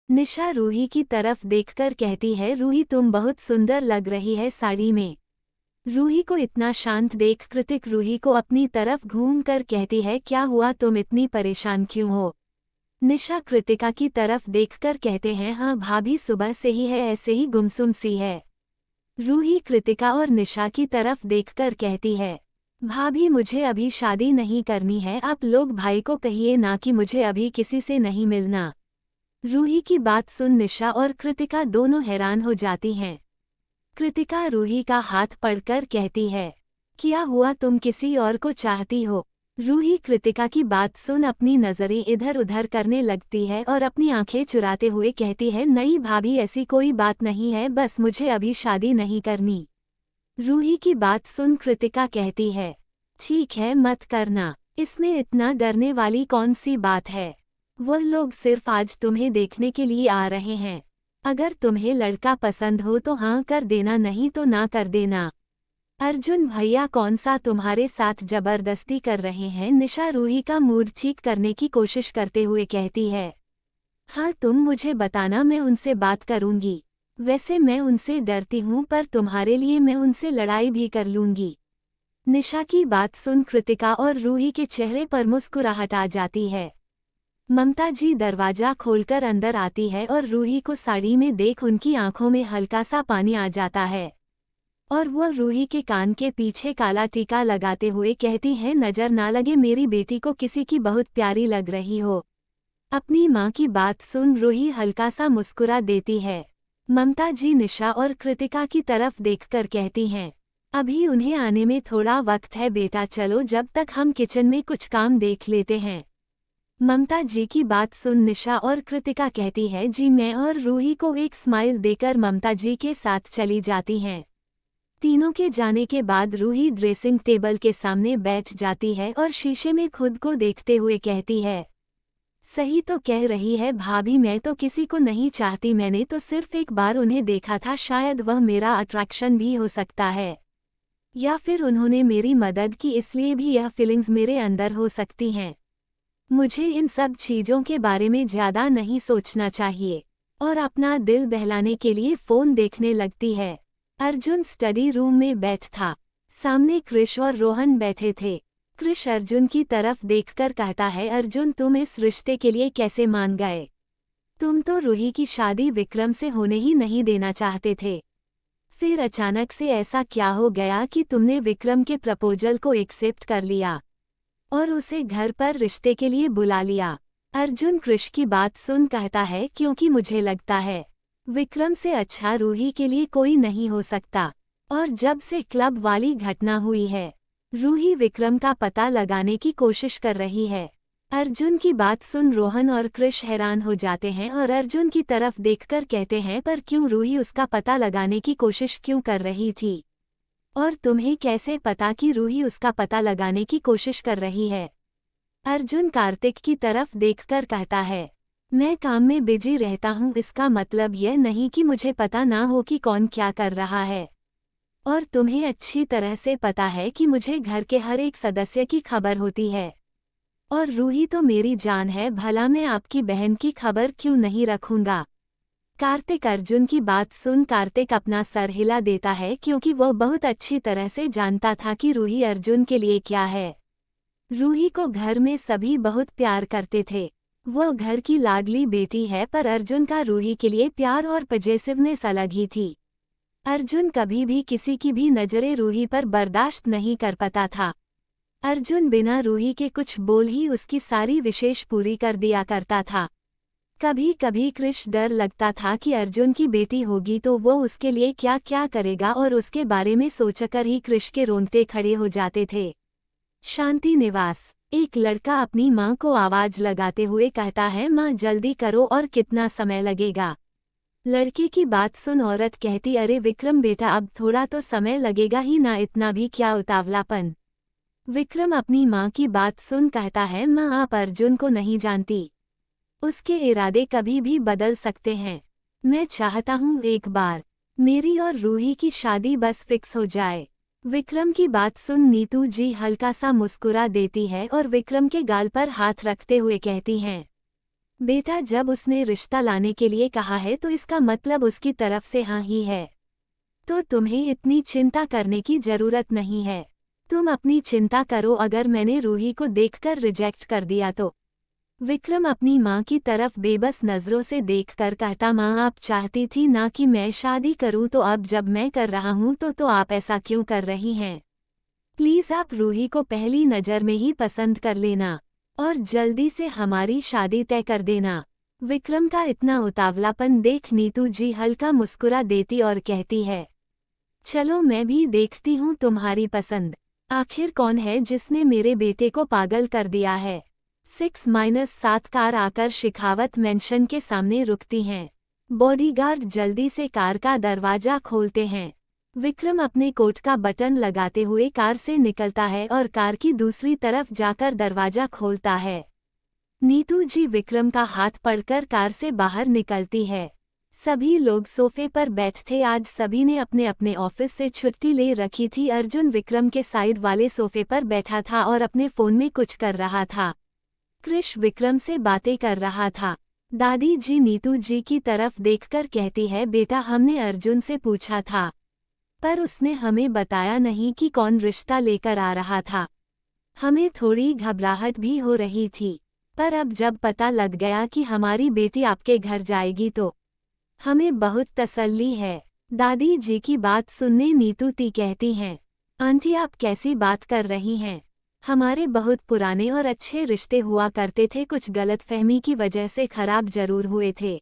निशा रूही की तरफ देखकर कहती है, रूही तुम बहुत सुंदर लग रही है साड़ी में। रूही को इतना शांत देख कृतिक रूही को अपनी तरफ घूम कर कहती है, क्या हुआ, तुम इतनी परेशान क्यों हो। निशा कृतिका की तरफ देखकर कहते हैं, हाँ भाभी सुबह से ही है, ऐसे ही गुमसुम सी है। रूही कृतिका और निशा की तरफ देखकर कहती है, भाभी मुझे अभी शादी नहीं करनी है, आप लोग भाई को कहिए ना कि मुझे अभी किसी से नहीं मिलना। रूही की बात सुन निशा और कृतिका दोनों हैरान हो जाती हैं। कृतिका रूही का हाथ पकड़कर कहती है, क्या हुआ, तुम किसी और को चाहती हो। रूही कृतिका की बात सुन अपनी नज़रें इधर उधर करने लगती है और अपनी आंखें चुराते हुए कहती है, नहीं भाभी ऐसी कोई बात नहीं है, बस मुझे अभी शादी नहीं करनी। रूही की बात सुन कृतिका कहती है, ठीक है मत करना, इसमें इतना डरने वाली कौन सी बात है। वह लोग सिर्फ आज तुम्हें देखने के लिए आ रहे हैं। अगर तुम्हें लड़का पसंद हो तो हाँ कर देना, नहीं तो ना कर देना। अर्जुन भैया कौन सा तुम्हारे साथ जबरदस्ती कर रहे हैं। निशा रूही का मूड ठीक करने की कोशिश करते हुए कहती है, हाँ तुम मुझे बताना, मैं उनसे बात करूंगी। वैसे मैं उनसे डरती हूँ, पर तुम्हारे लिए मैं उनसे लड़ाई भी कर लूंगी। निशा की बात सुन कृतिका और रूही के चेहरे पर मुस्कुराहट आ जाती है। ममता जी दरवाजा खोलकर अंदर आती है और रूही को साड़ी में देख उनकी आंखों में हल्का सा पानी आ जाता है और वह रूही के कान के पीछे काला टीका लगाते हुए कहती हैं, नजर ना लगे मेरी बेटी को किसी की बहुत प्यारी लग रही हो। अपनी माँ की बात सुन रूही हल्का सा मुस्कुरा देती है। ममता जी निशा और कृतिका की तरफ देखकर कहती हैं, अभी उन्हें आने में थोड़ा वक्त है बेटा, चलो जब तक हम किचन में कुछ काम देख लेते हैं। ममता जी की बात सुन निशा और कृतिका कहती है, जी मैं, और रूही को एक स्माइल देकर ममता जी के साथ चली जाती हैं। तीनों के जाने के बाद रूही ड्रेसिंग टेबल के सामने बैठ जाती है और शीशे में खुद को देखते हुए कहती है, सही तो कह रही है भाभी, मैं तो किसी को नहीं चाहती, मैंने तो सिर्फ एक बार उन्हें देखा था, शायद वह मेरा अट्रैक्शन भी हो सकता है, या फिर उन्होंने मेरी मदद की इसलिए भी यह फीलिंग्स मेरे अंदर हो सकती हैं। मुझे इन सब चीज़ों के बारे में ज़्यादा नहीं सोचना चाहिए, और अपना दिल बहलाने के लिए फ़ोन देखने लगती है। अर्जुन स्टडी रूम में बैठ था। सामने कृष और रोहन बैठे थे। कृष अर्जुन की तरफ देखकर कहता है, अर्जुन तुम इस रिश्ते के लिए कैसे मान गए। तुम तो रूही की शादी विक्रम से होने ही नहीं देना चाहते थे, फिर अचानक से ऐसा क्या हो गया कि तुमने विक्रम के प्रपोजल को एक्सेप्ट कर लिया और उसे घर पर रिश्ते के लिए बुला लिया। अर्जुन कृष की बात सुन कहता है, क्योंकि मुझे लगता है विक्रम से अच्छा रूही के लिए कोई नहीं हो सकता, और जब से क्लब वाली घटना हुई है रूही विक्रम का पता लगाने की कोशिश कर रही है। अर्जुन की बात सुन रोहन और कृष हैरान हो जाते हैं और अर्जुन की तरफ देखकर कहते हैं, पर क्यों, रूही उसका पता लगाने की कोशिश क्यों कर रही थी, और तुम्हें कैसे पता कि रूही उसका पता लगाने की कोशिश कर रही है। अर्जुन कार्तिक की तरफ देखकर कहता है, मैं काम में बिजी रहता हूँ, इसका मतलब यह नहीं कि मुझे पता ना हो कि कौन क्या कर रहा है, और तुम्हें अच्छी तरह से पता है कि मुझे घर के हर एक सदस्य की खबर होती है, और रूही तो मेरी जान है, भला मैं आपकी बहन की खबर क्यों नहीं रखूंगा। कार्तिक अर्जुन की बात सुन कार्तिक अपना सर हिला देता है, क्योंकि वह बहुत अच्छी तरह से जानता था कि रूही अर्जुन के लिए क्या है। रूही को घर में सभी बहुत प्यार करते थे, वह घर की लाडली बेटी है, पर अर्जुन का रूही के लिए प्यार और पजेसिवनेस अलग ही थी। अर्जुन कभी भी किसी की भी नज़रें रूही पर बर्दाश्त नहीं कर पाता था। अर्जुन बिना रूही के कुछ बोल ही उसकी सारी विशेष पूरी कर दिया करता था। कभी कभी कृष डर लगता था कि अर्जुन की बेटी होगी तो वो उसके लिए क्या क्या करेगा, और उसके बारे में सोचकर ही कृष के रोंगटे खड़े हो जाते थे। शांति निवास। एक लड़का अपनी माँ को आवाज लगाते हुए कहता है, माँ जल्दी करो, और कितना समय लगेगा। लड़के की बात सुन औरत कहती, अरे विक्रम बेटा, अब थोड़ा तो समय लगेगा ही ना, इतना भी क्या उतावलापन। विक्रम अपनी माँ की बात सुन कहता है, माँ आप अर्जुन को नहीं जानती, उसके इरादे कभी भी बदल सकते हैं। मैं चाहता हूँ एक बार मेरी और रूही की शादी बस फिक्स हो जाए। विक्रम की बात सुन नीतू जी हल्का सा मुस्कुरा देती है और विक्रम के गाल पर हाथ रखते हुए कहती हैं, बेटा, जब उसने रिश्ता लाने के लिए कहा है तो इसका मतलब उसकी तरफ से हाँ ही है। तो तुम्हें इतनी चिंता करने की जरूरत नहीं है। तुम अपनी चिंता करो, अगर मैंने रूही को देखकर रिजेक्ट कर दिया तो। विक्रम अपनी माँ की तरफ बेबस नजरों से देखकर कहता, माँ आप चाहती थी ना कि मैं शादी करूँ, तो अब जब मैं कर रहा हूँ तो आप ऐसा क्यों कर रही हैं? प्लीज आप रूही को पहली नज़र में ही पसंद कर लेना और जल्दी से हमारी शादी तय कर देना। विक्रम का इतना उतावलापन देख नीतू जी हल्का मुस्कुरा देती और कहती है, चलो मैं भी देखती हूँ तुम्हारी पसंद। आखिर कौन है जिसने मेरे बेटे को पागल कर दिया है। 6-7 कार आकर शिखावत मेंशन के सामने रुकती हैं। बॉडीगार्ड जल्दी से कार का दरवाजा खोलते हैं। विक्रम अपने कोट का बटन लगाते हुए कार से निकलता है और कार की दूसरी तरफ जाकर दरवाजा खोलता है। नीतू जी विक्रम का हाथ पकड़कर कार से बाहर निकलती है। सभी लोग सोफे पर बैठे थे। आज सभी ने अपने अपने ऑफिस से छुट्टी ले रखी थी। अर्जुन विक्रम के साइड वाले सोफे पर बैठा था और अपने फोन में कुछ कर रहा था। कृष विक्रम से बातें कर रहा था। दादी जी नीतू जी की तरफ देखकर कहती है, बेटा हमने अर्जुन से पूछा था, पर उसने हमें बताया नहीं कि कौन रिश्ता लेकर आ रहा था। हमें थोड़ी घबराहट भी हो रही थी, पर अब जब पता लग गया कि हमारी बेटी आपके घर जाएगी तो हमें बहुत तसल्ली है। दादी जी की बात सुनने नीतू ती कहती हैं, आंटी आप कैसी बात कर रही हैं? हमारे बहुत पुराने और अच्छे रिश्ते हुआ करते थे, कुछ गलतफहमी की वजह से खराब जरूर हुए थे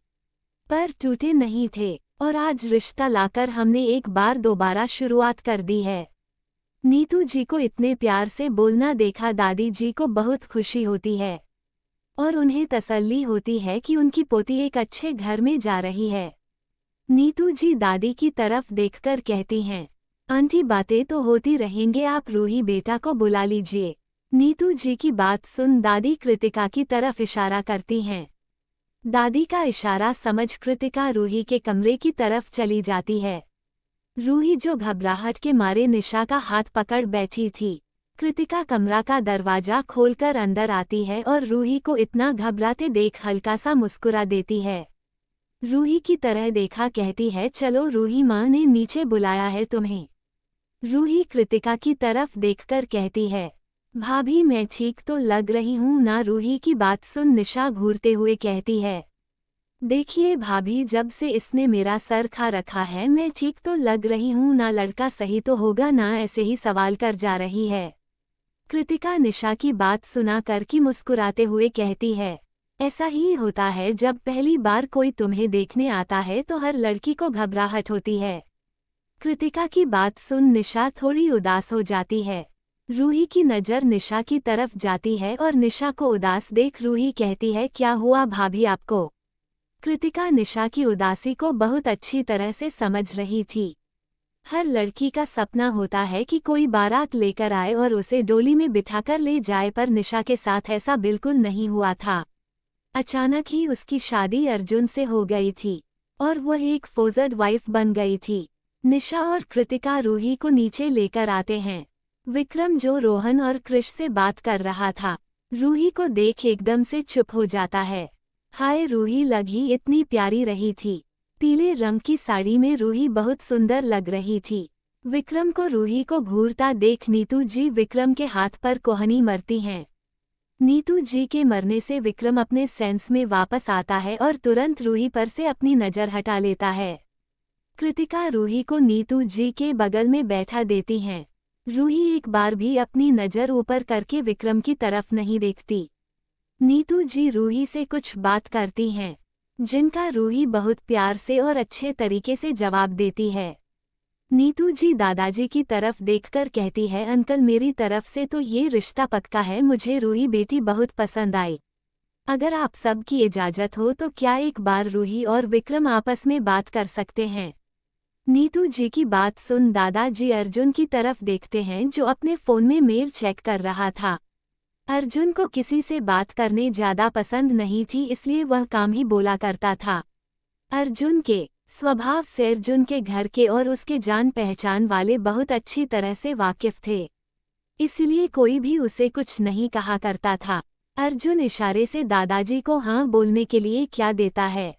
पर टूटे नहीं थे, और आज रिश्ता लाकर हमने एक बार दोबारा शुरुआत कर दी है। नीतू जी को इतने प्यार से बोलना देखा दादी जी को बहुत खुशी होती है और उन्हें तसल्ली होती है कि उनकी पोती एक अच्छे घर में जा रही है। नीतू जी दादी की तरफ देखकर कहती हैं, आंटी बातें तो होती रहेंगे, आप रूही बेटा को बुला लीजिए। नीतू जी की बात सुन दादी कृतिका की तरफ इशारा करती हैं। दादी का इशारा समझ कृतिका रूही के कमरे की तरफ चली जाती है। रूही जो घबराहट के मारे निशा का हाथ पकड़ बैठी थी। कृतिका कमरा का दरवाजा खोलकर अंदर आती है और रूही को इतना घबराते देख हल्का सा मुस्कुरा देती है। रूही की तरह देखा कहती है, चलो रूही माँ ने नीचे बुलाया है तुम्हें। रूही कृतिका की तरफ देखकर कहती है, भाभी मैं ठीक तो लग रही हूँ ना? रूही की बात सुन निशा घूरते हुए कहती है, देखिए भाभी जब से इसने मेरा सर खा रखा है मैं ठीक तो लग रही हूँ ना? लड़का सही तो होगा ना? ऐसे ही सवाल कर जा रही है। कृतिका निशा की बात सुना कर की मुस्कुराते हुए कहती है, ऐसा ही होता है जब पहली बार कोई तुम्हें देखने आता है तो हर लड़की को घबराहट होती है। कृतिका की बात सुन निशा थोड़ी उदास हो जाती है। रूही की नज़र निशा की तरफ जाती है और निशा को उदास देख रूही कहती है, क्या हुआ भाभी आपको? कृतिका निशा की उदासी को बहुत अच्छी तरह से समझ रही थी। हर लड़की का सपना होता है कि कोई बारात लेकर आए और उसे डोली में बिठाकर ले जाए, पर निशा के साथ ऐसा बिल्कुल नहीं हुआ था। अचानक ही उसकी शादी अर्जुन से हो गई थी और वह एक फौजद वाइफ बन गई थी। निशा और कृतिका रूही को नीचे लेकर आते हैं। विक्रम जो रोहन और कृष से बात कर रहा था, रूही को देख एकदम से चुप हो जाता है। हाय रूही लगी इतनी प्यारी रही थी। पीले रंग की साड़ी में रूही बहुत सुंदर लग रही थी। विक्रम को रूही को घूरता देख नीतू जी विक्रम के हाथ पर कोहनी मरती हैं। नीतू जी के मरने से विक्रम अपने सेंस में वापस आता है और तुरंत रूही पर से अपनी नज़र हटा लेता है। कृतिका रूही को नीतू जी के बगल में बैठा देती हैं। रूही एक बार भी अपनी नज़र ऊपर करके विक्रम की तरफ नहीं देखती। नीतू जी रूही से कुछ बात करती हैं, जिनका रूही बहुत प्यार से और अच्छे तरीके से जवाब देती है। नीतू जी दादाजी की तरफ देखकर कहती है, अंकल मेरी तरफ से तो ये रिश्ता पक्का है, मुझे रूही बेटी बहुत पसंद आई। अगर आप सब की इजाज़त हो तो क्या एक बार रूही और विक्रम आपस में बात कर सकते हैं? नीतू जी की बात सुन दादाजी अर्जुन की तरफ देखते हैं जो अपने फ़ोन में मेल चेक कर रहा था। अर्जुन को किसी से बात करने ज़्यादा पसंद नहीं थी, इसलिए वह काम ही बोला करता था। अर्जुन के स्वभाव से अर्जुन के घर के और उसके जान पहचान वाले बहुत अच्छी तरह से वाकिफ थे, इसलिए कोई भी उसे कुछ नहीं कहा करता था। अर्जुन इशारे से दादाजी को हाँ बोलने के लिए क्या देता है।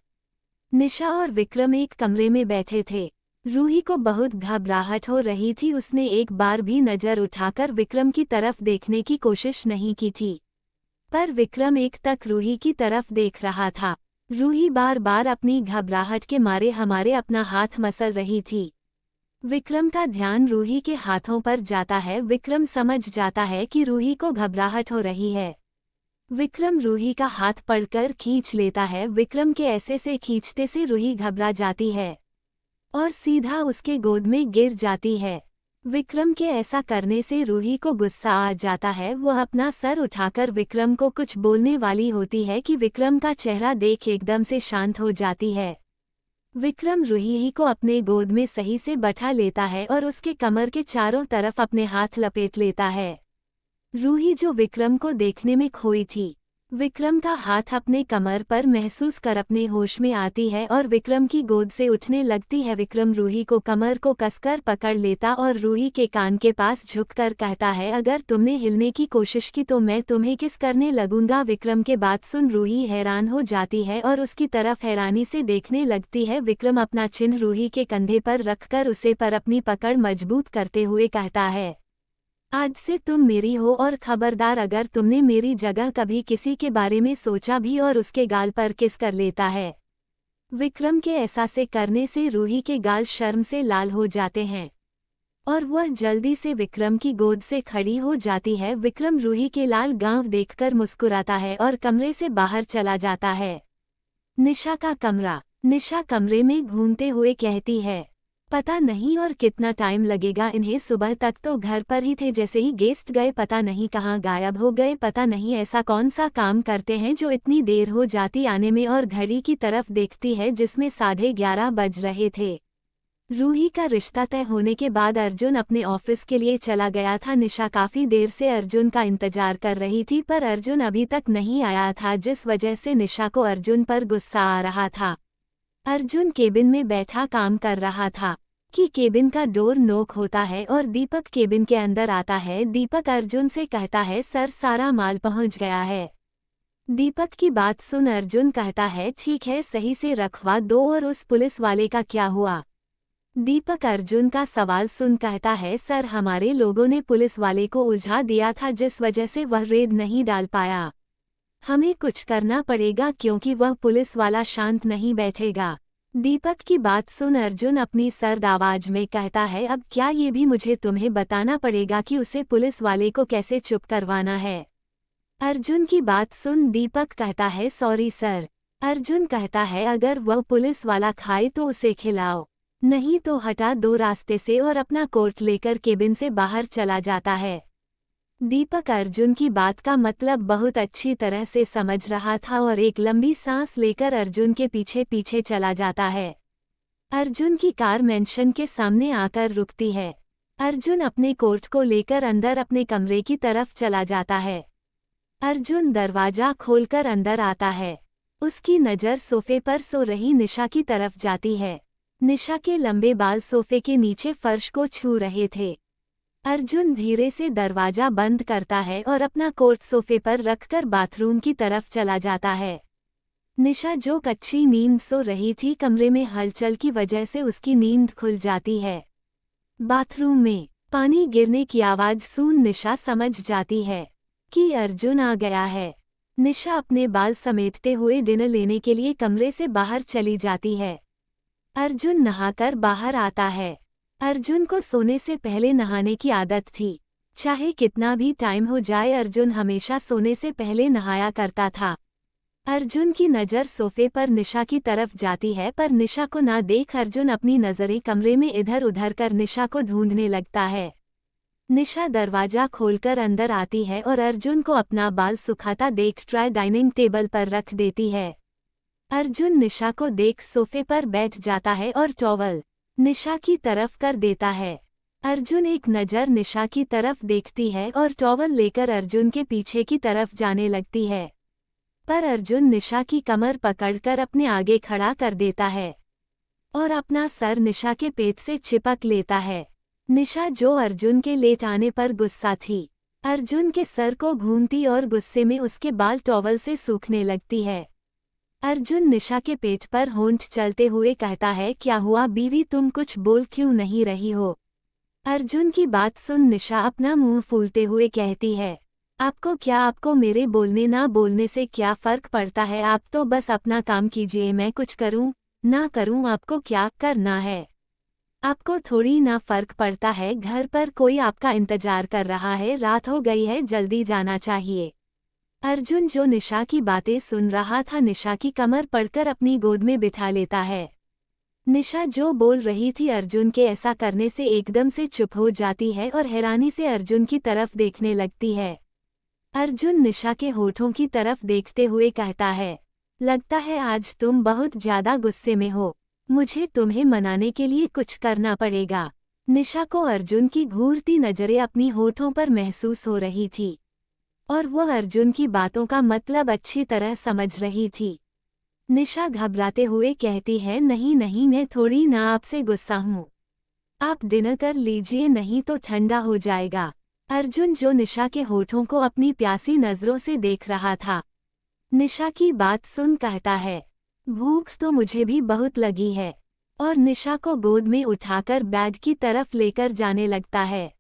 निशा और विक्रम एक कमरे में बैठे थे। रूही को बहुत घबराहट हो रही थी। उसने एक बार भी नजर उठाकर विक्रम की तरफ देखने की कोशिश नहीं की थी, पर विक्रम एक तक रूही की तरफ देख रहा था। रूही बार बार अपनी घबराहट के मारे हमारे अपना हाथ मसल रही थी। विक्रम का ध्यान रूही के हाथों पर जाता है। विक्रम समझ जाता है कि रूही को घबराहट हो रही है। विक्रम रूही का हाथ पकड़कर खींच लेता है। विक्रम के ऐसे से खींचते से रूही घबरा जाती है और सीधा उसके गोद में गिर जाती है। विक्रम के ऐसा करने से रूही को गुस्सा आ जाता है। वह अपना सर उठाकर विक्रम को कुछ बोलने वाली होती है कि विक्रम का चेहरा देख एकदम से शांत हो जाती है। विक्रम रूही को अपने गोद में सही से बैठा लेता है और उसके कमर के चारों तरफ अपने हाथ लपेट लेता है। रूही जो विक्रम को देखने में खोई थी, विक्रम का हाथ अपने कमर पर महसूस कर अपने होश में आती है और विक्रम की गोद से उठने लगती है। विक्रम रूही को कमर को कसकर पकड़ लेता और रूही के कान के पास झुककर कहता है, अगर तुमने हिलने की कोशिश की तो मैं तुम्हें किस करने लगूंगा। विक्रम के बात सुन रूही हैरान हो जाती है और उसकी तरफ हैरानी से देखने लगती है। विक्रम अपना चिन्ह रूही के कंधे पर रखकर उसे पर अपनी पकड़ मजबूत करते हुए कहता है, आज से तुम मेरी हो और खबरदार अगर तुमने मेरी जगह कभी किसी के बारे में सोचा भी और उसके गाल पर किस कर लेता है। विक्रम के ऐसा से करने से रूही के गाल शर्म से लाल हो जाते हैं और वह जल्दी से विक्रम की गोद से खड़ी हो जाती है। विक्रम रूही के लाल गांव देखकर मुस्कुराता है और कमरे से बाहर चला जाता है। निशा का कमरा। निशा कमरे में घूमते हुए कहती है, पता नहीं और कितना टाइम लगेगा इन्हें। सुबह तक तो घर पर ही थे, जैसे ही गेस्ट गए पता नहीं कहाँ गायब हो गए। पता नहीं ऐसा कौन सा काम करते हैं जो इतनी देर हो जाती आने में। और घड़ी की तरफ देखती है जिसमें 11:30 बज रहे थे। रूही का रिश्ता तय होने के बाद अर्जुन अपने ऑफिस के लिए चला गया था। निशा काफी देर से अर्जुन का इंतजार कर रही थी, पर अर्जुन अभी तक नहीं आया था, जिस वजह से निशा को अर्जुन पर गुस्सा आ रहा था। अर्जुन केबिन में बैठा काम कर रहा था कि केबिन का डोर नॉक होता है और दीपक केबिन के अंदर आता है। दीपक अर्जुन से कहता है, सर सारा माल पहुंच गया है। दीपक की बात सुन अर्जुन कहता है, ठीक है सही से रखवा दो। और उस पुलिस वाले का क्या हुआ? दीपक अर्जुन का सवाल सुन कहता है, सर हमारे लोगों ने पुलिस वाले को उलझा दिया था, जिस वजह से वह रेड नहीं डाल पाया। हमें कुछ करना पड़ेगा क्योंकि वह पुलिस वाला शांत नहीं बैठेगा। दीपक की बात सुन अर्जुन अपनी सर्द आवाज में कहता है, अब क्या ये भी मुझे तुम्हें बताना पड़ेगा कि उसे पुलिस वाले को कैसे चुप करवाना है? अर्जुन की बात सुन दीपक कहता है, सॉरी सर। अर्जुन कहता है, अगर वह पुलिस वाला खाए तो उसे खिलाओ, नहीं तो हटा दो रास्ते से। और अपना कोट लेकर केबिन से बाहर चला जाता है। दीपक अर्जुन की बात का मतलब बहुत अच्छी तरह से समझ रहा था और एक लंबी सांस लेकर अर्जुन के पीछे पीछे चला जाता है। अर्जुन की कार मेंशन के सामने आकर रुकती है। अर्जुन अपने कोट को लेकर अंदर अपने कमरे की तरफ चला जाता है। अर्जुन दरवाजा खोलकर अंदर आता है। उसकी नज़र सोफे पर सो रही निशा की तरफ जाती है। निशा के लंबे बाल सोफे के नीचे फर्श को छू रहे थे। अर्जुन धीरे से दरवाजा बंद करता है और अपना कोट सोफे पर रखकर बाथरूम की तरफ चला जाता है। निशा जो कच्ची नींद सो रही थी, कमरे में हलचल की वजह से उसकी नींद खुल जाती है। बाथरूम में पानी गिरने की आवाज सुन निशा समझ जाती है कि अर्जुन आ गया है। निशा अपने बाल समेटते हुए डिनर लेने के लिए कमरे से बाहर चली जाती है। अर्जुन नहाकर बाहर आता है। अर्जुन को सोने से पहले नहाने की आदत थी। चाहे कितना भी टाइम हो जाए, अर्जुन हमेशा सोने से पहले नहाया करता था। अर्जुन की नज़र सोफे पर निशा की तरफ जाती है, पर निशा को ना देख अर्जुन अपनी नज़रें कमरे में इधर उधर कर निशा को ढूंढने लगता है। निशा दरवाजा खोलकर अंदर आती है और अर्जुन को अपना बाल सुखाता देख ट्राई डाइनिंग टेबल पर रख देती है। अर्जुन निशा को देख सोफे पर बैठ जाता है और टॉवल निशा की तरफ कर देता है। अर्जुन एक नज़र निशा की तरफ देखती है और टॉवल लेकर अर्जुन के पीछे की तरफ जाने लगती है, पर अर्जुन निशा की कमर पकड़कर अपने आगे खड़ा कर देता है और अपना सर निशा के पेट से चिपक लेता है। निशा जो अर्जुन के लेट आने पर गुस्सा थी, अर्जुन के सर को घूमती और गुस्से में उसके बाल टॉवल से सूखने लगती है। अर्जुन निशा के पेट पर होंठ चलते हुए कहता है, क्या हुआ बीवी, तुम कुछ बोल क्यों नहीं रही हो? अर्जुन की बात सुन निशा अपना मुंह फूलते हुए कहती है, आपको मेरे बोलने ना बोलने से क्या फर्क पड़ता है? आप तो बस अपना काम कीजिए, मैं कुछ करूं ना करूं आपको क्या करना है? आपको थोड़ी ना फर्क पड़ता है? घर पर कोई आपका इंतजार कर रहा है, रात हो गई है, जल्दी जाना चाहिए। अर्जुन जो निशा की बातें सुन रहा था निशा की कमर पकड़कर अपनी गोद में बिठा लेता है। निशा जो बोल रही थी अर्जुन के ऐसा करने से एकदम से चुप हो जाती है और हैरानी से अर्जुन की तरफ देखने लगती है। अर्जुन निशा के होठों की तरफ देखते हुए कहता है, लगता है आज तुम बहुत ज्यादा गुस्से में हो, मुझे तुम्हें मनाने के लिए कुछ करना पड़ेगा। निशा को अर्जुन की घूरती नजरें अपनी होठों पर महसूस हो रही थी और वो अर्जुन की बातों का मतलब अच्छी तरह समझ रही थी। निशा घबराते हुए कहती है, नहीं नहीं, मैं थोड़ी ना आपसे गुस्सा हूँ, आप डिनर कर लीजिए नहीं तो ठंडा हो जाएगा। अर्जुन जो निशा के होठों को अपनी प्यासी नजरों से देख रहा था निशा की बात सुन कहता है, भूख तो मुझे भी बहुत लगी है, और निशा को गोद में उठाकर बेड की तरफ लेकर जाने लगता है।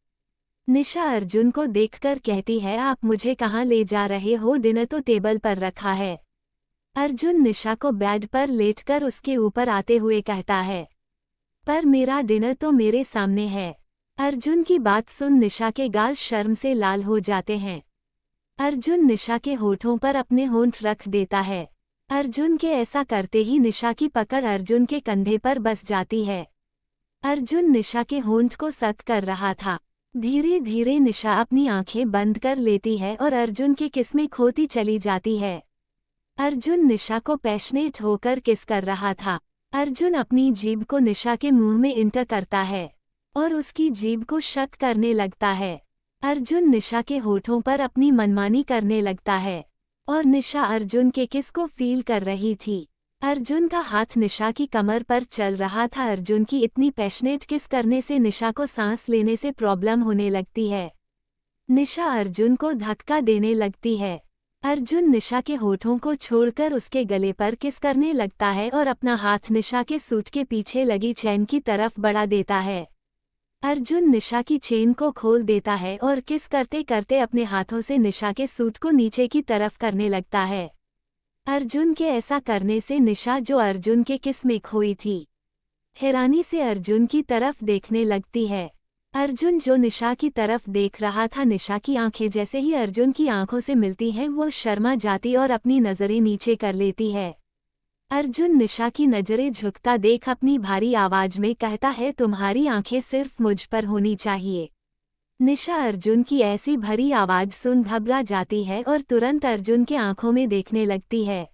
निशा अर्जुन को देखकर कहती है, आप मुझे कहाँ ले जा रहे हो? डिनर तो टेबल पर रखा है। अर्जुन निशा को बेड पर लेटकर उसके ऊपर आते हुए कहता है, पर मेरा डिनर तो मेरे सामने है। अर्जुन की बात सुन निशा के गाल शर्म से लाल हो जाते हैं। अर्जुन निशा के होठों पर अपने होंठ रख देता है। अर्जुन के ऐसा करते ही निशा की पकड़ अर्जुन के कंधे पर बस जाती है। अर्जुन निशा के होंठ को सक कर रहा था। धीरे धीरे निशा अपनी आंखें बंद कर लेती है और अर्जुन के किस में खोती चली जाती है। अर्जुन निशा को पैशनेट होकर किस कर रहा था। अर्जुन अपनी जीभ को निशा के मुंह में इंटर करता है और उसकी जीभ को शक करने लगता है। अर्जुन निशा के होठों पर अपनी मनमानी करने लगता है और निशा अर्जुन के किस को फील कर रही थी। अर्जुन का हाथ निशा की कमर पर चल रहा था। अर्जुन की इतनी पैशनेट किस करने से निशा को सांस लेने से प्रॉब्लम होने लगती है। निशा अर्जुन को धक्का देने लगती है। अर्जुन निशा के होठों को छोड़कर उसके गले पर किस करने लगता है और अपना हाथ निशा के सूट के पीछे लगी चेन की तरफ बढ़ा देता है। अर्जुन निशा की चेन को खोल देता है और किस करते करते अपने हाथों से निशा के सूट को नीचे की तरफ करने लगता है। अर्जुन के ऐसा करने से निशा जो अर्जुन के किस में खोई थी हैरानी से अर्जुन की तरफ देखने लगती है। अर्जुन जो निशा की तरफ देख रहा था निशा की आंखें जैसे ही अर्जुन की आंखों से मिलती हैं वो शर्मा जाती और अपनी नज़रें नीचे कर लेती है। अर्जुन निशा की नज़रें झुकता देख अपनी भारी आवाज में कहता है, तुम्हारी आंखें सिर्फ मुझ पर होनी चाहिए। निशा अर्जुन की ऐसी भरी आवाज सुन घबरा जाती है और तुरंत अर्जुन के आंखों में देखने लगती है।